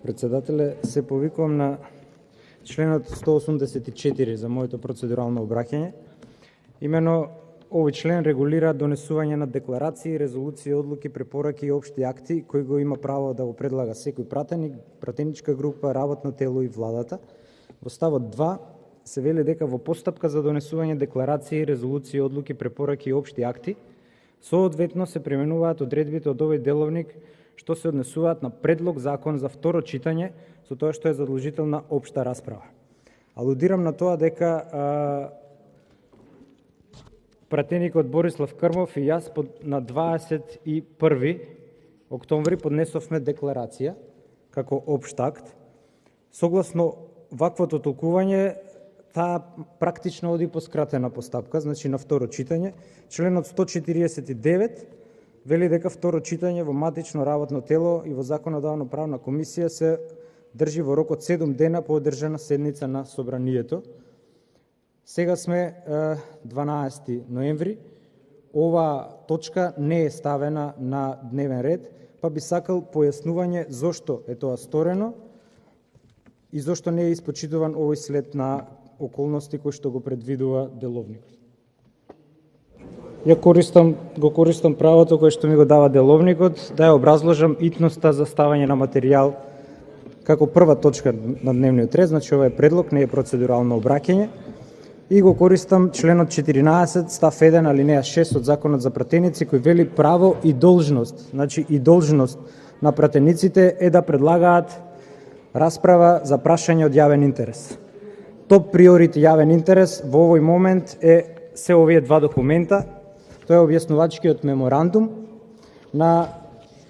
председателе. Се повикувам на членот 184 за моето процедурално обраќање. Имено овој член регулира донесување на декларации, резолуции, одлуки, препораки и општи акти кои го има право да го предлага секој пратеник, пратеничка група, работно тело и владата. Во ставот 2 се вели дека во постапка за донесување декларации, резолуции, одлуки, препораки и општи акти соодветно се применуваат одредбите од овој деловник што се однесуваат на предлог закон за второ читање, со тоа што е задолжителна општа расправа. Алудирам на тоа дека пратеникот Борислав Крмов и јас на 21 октомври поднесовме декларација како општ акт. Согласно ваквото толкување, таа практично оди по скратена постапка, значи на второ читање. Членот 149 вели дека второ читање во матично работно тело и во законодавно правна комисија се држи во рок од 7 дена по одржана седница на собранието. Сега сме 12 ноември. Ова точка не е ставена на дневен ред, па би сакал појаснување зошто е тоа сторено и зошто не е испочитуван овој след на околности кои што го предвидува деловникот. Ја го користам правото кое што ми го дава деловникот да ја образложам итноста за ставање на материјал како прва точка на дневниот ред, значи ова е предлог, не е процедурално обраќање. И го користам членот 14 став 1 алинеја 6 од Законот за пратеници кој вели право и должност, значи и должност на пратениците е да предлагаат расправа за прашање од јавен интерес. Топ приорити јавен интерес во овој момент се овие два документа. Тоа е објаснувачкиот меморандум на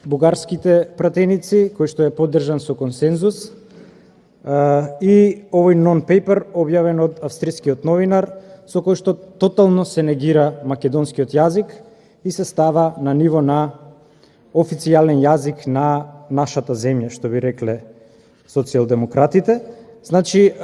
бугарските пратеници, кој што е поддржан со консензус, и овој нон-пейпер објавен од австрискиот новинар, со кој што тотално се негира македонскиот јазик и се става на ниво на официјален јазик на нашата земја, што би рекле социјалдемократите. Значи,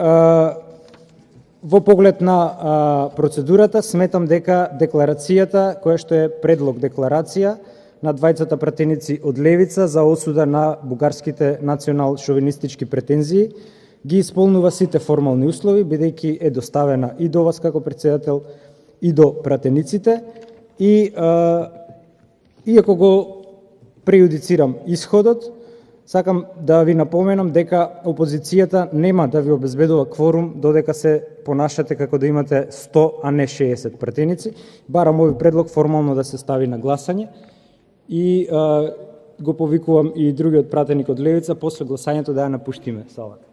во поглед на процедурата, сметам дека декларацијата, која што е предлог декларација на двајцата пратеници од Левица за осуда на бугарските национал-шовинистички претензии, ги исполнува сите формални услови, бидејќи е доставена и до вас како председател и до пратениците. И иако го прејудицирам исходот, сакам да ви напоменам дека опозицијата нема да ви обезбедува кворум додека се понашате како да имате 100, а не 60 пратеници. Барам овој предлог формално да се стави на гласање и го повикувам и другиот пратеник од Левица после гласањето да ја напуштиме салата.